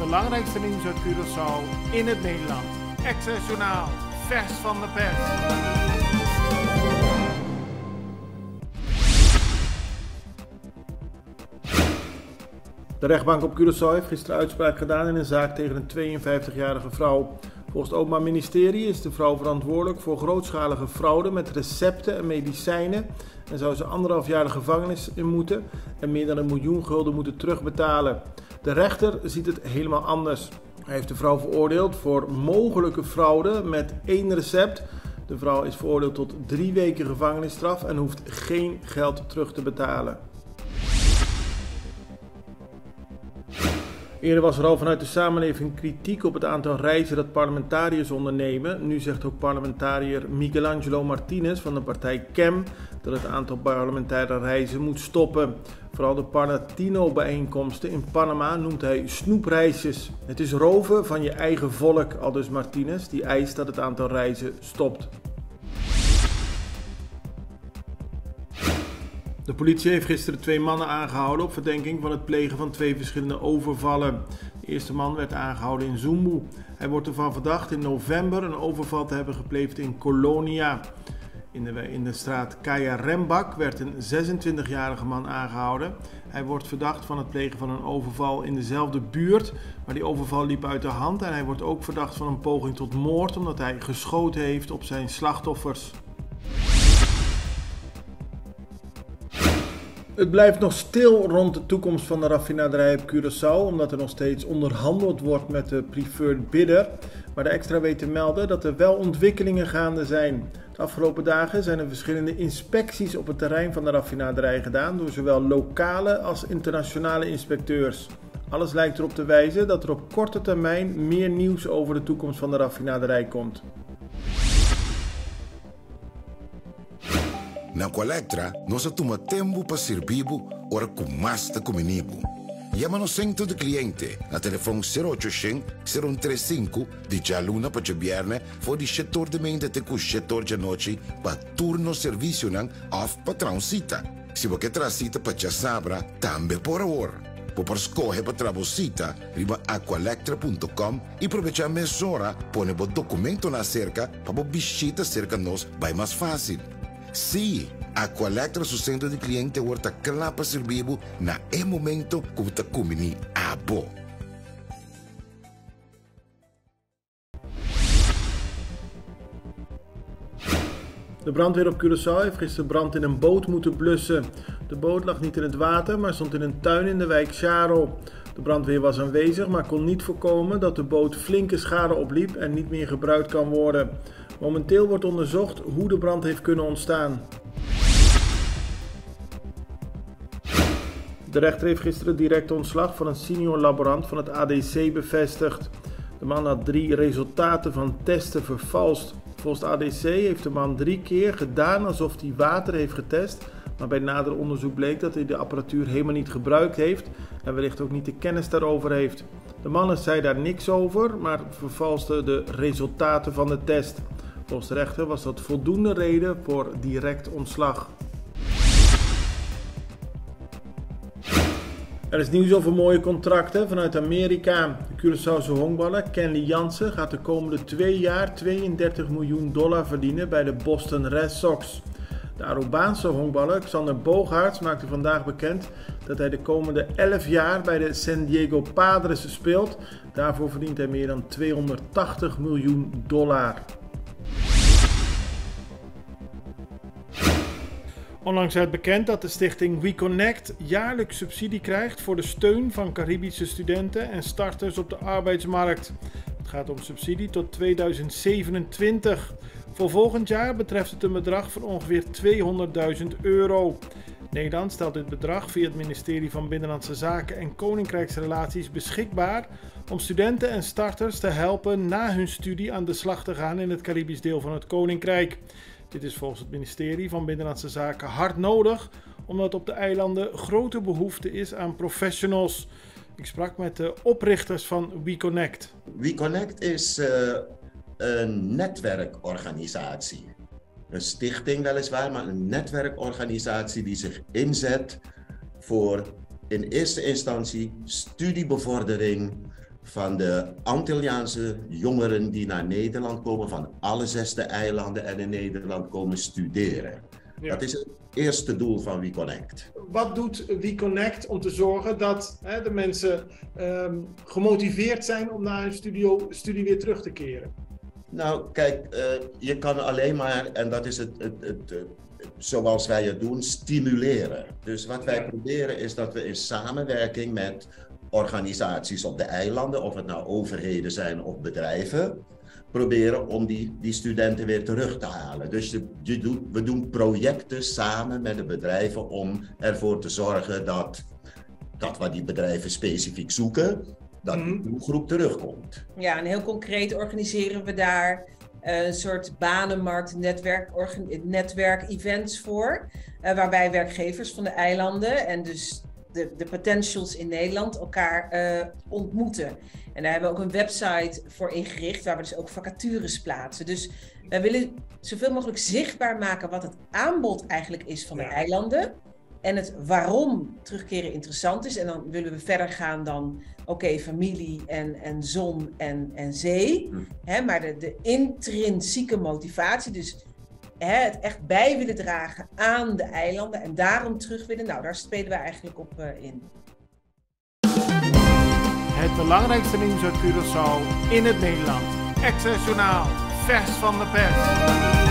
belangrijkste nieuws uit Curaçao in het Nederland. Access Journaal, vers van de pers. De rechtbank op Curaçao heeft gisteren uitspraak gedaan in een zaak tegen een 52-jarige vrouw. Volgens het Openbaar Ministerie is de vrouw verantwoordelijk voor grootschalige fraude met recepten en medicijnen en zou ze 1,5 jaar de gevangenis in moeten en meer dan 1 miljoen gulden moeten terugbetalen. De rechter ziet het helemaal anders. Hij heeft de vrouw veroordeeld voor mogelijke fraude met 1 recept. De vrouw is veroordeeld tot 3 weken gevangenisstraf en hoeft geen geld terug te betalen. Eerder was er al vanuit de samenleving kritiek op het aantal reizen dat parlementariërs ondernemen. Nu zegt ook parlementariër Michelangelo Martinez van de partij CEM dat het aantal parlementaire reizen moet stoppen. Vooral de Parlatino-bijeenkomsten in Panama noemt hij snoepreisjes. Het is roven van je eigen volk, aldus Martinez, die eist dat het aantal reizen stopt. De politie heeft gisteren 2 mannen aangehouden op verdenking van het plegen van 2 verschillende overvallen. De eerste man werd aangehouden in Zumbu. Hij wordt ervan verdacht in november een overval te hebben gepleegd in Colonia. In de straat Kaya Rembak werd een 26-jarige man aangehouden. Hij wordt verdacht van het plegen van een overval in dezelfde buurt, maar die overval liep uit de hand en hij wordt ook verdacht van een poging tot moord omdat hij geschoten heeft op zijn slachtoffers. Het blijft nog stil rond de toekomst van de raffinaderij op Curaçao, omdat er nog steeds onderhandeld wordt met de preferred bidder. Maar de Extra weet te melden dat er wel ontwikkelingen gaande zijn. De afgelopen dagen zijn er verschillende inspecties op het terrein van de raffinaderij gedaan door zowel lokale als internationale inspecteurs. Alles lijkt erop te wijzen dat er op korte termijn meer nieuws over de toekomst van de raffinaderij komt. Na Colectra, nós toma tempo para servir ora com mais de comunico. Llama no centro de cliente na telefone 0800-035 de jaluna para viernes voor die setor de mente te cu setor de noche para turno serviço nang of patrão cita. Se você traz cita para sabra, também por hora. Por escolher para trabalhar, riba aqualectra.com e aproveitar a mesura, põe o documento na cerca para visita cerca nós, vai mais fácil. Sim, a Colectra su centro de cliente wordt klaar para servir na momento que você come abo. De brandweer op Curaçao heeft gisteren brand in een boot moeten blussen. De boot lag niet in het water, maar stond in een tuin in de wijk Charo. De brandweer was aanwezig, maar kon niet voorkomen dat de boot flinke schade opliep en niet meer gebruikt kan worden. Momenteel wordt onderzocht hoe de brand heeft kunnen ontstaan. De rechter heeft gisteren direct ontslag van een senior laborant van het ADC bevestigd. De man had 3 resultaten van testen vervalst. Volgens het ADC heeft de man 3 keer gedaan alsof hij water heeft getest, maar bij nader onderzoek bleek dat hij de apparatuur helemaal niet gebruikt heeft en wellicht ook niet de kennis daarover heeft. De man zei daar niks over, maar vervalste de resultaten van de test. Volgens de rechter was dat voldoende reden voor direct ontslag. Er is nieuws over mooie contracten vanuit Amerika. De Curaçaose honkballer Kenley Jansen gaat de komende 2 jaar $32 miljoen verdienen bij de Boston Red Sox. De Arubaanse honkballer Xander Bogaerts maakte vandaag bekend dat hij de komende 11 jaar bij de San Diego Padres speelt. Daarvoor verdient hij meer dan $280 miljoen. Onlangs werd bekend dat de stichting WeConnect jaarlijks subsidie krijgt voor de steun van Caribische studenten en starters op de arbeidsmarkt. Het gaat om subsidie tot 2027. Voor volgend jaar betreft het een bedrag van ongeveer €200.000. Nederland stelt dit bedrag via het ministerie van Binnenlandse Zaken en Koninkrijksrelaties beschikbaar om studenten en starters te helpen na hun studie aan de slag te gaan in het Caribisch deel van het Koninkrijk. Dit is volgens het ministerie van Binnenlandse Zaken hard nodig, omdat op de eilanden grote behoefte is aan professionals. Ik sprak met de oprichters van WeConnect. WeConnect is een netwerkorganisatie. Een stichting weliswaar, maar een netwerkorganisatie die zich inzet voor in eerste instantie studiebevordering van de Antilliaanse jongeren die naar Nederland komen, van alle 6 eilanden en in Nederland komen studeren. Ja. Dat is het eerste doel van WeConnect. Wat doet WeConnect om te zorgen dat de mensen gemotiveerd zijn om naar hun studie weer terug te keren? Nou, kijk, je kan alleen maar, en dat is het zoals wij het doen, stimuleren. Dus wat wij proberen is dat we in samenwerking met organisaties op de eilanden, of het nou overheden zijn of bedrijven, proberen om die studenten weer terug te halen. Dus we doen projecten samen met de bedrijven om ervoor te zorgen dat wat die bedrijven specifiek zoeken, dat die doelgroep terugkomt. Ja, en heel concreet organiseren we daar een soort banenmarkt netwerk-events voor, waarbij werkgevers van de eilanden en dus de potentials in Nederland elkaar ontmoeten. En daar hebben we ook een website voor ingericht, waar we dus ook vacatures plaatsen. Dus wij willen zoveel mogelijk zichtbaar maken wat het aanbod eigenlijk is van de eilanden. En het waarom terugkeren interessant is. En dan willen we verder gaan dan, familie en zon en zee. Maar de intrinsieke motivatie, dus het echt bij willen dragen aan de eilanden en daarom terug willen. Nou, daar spelen we eigenlijk op in. Het belangrijkste nieuws uit Curaçao in het Nederland. Extra Journaal, vers van de pers.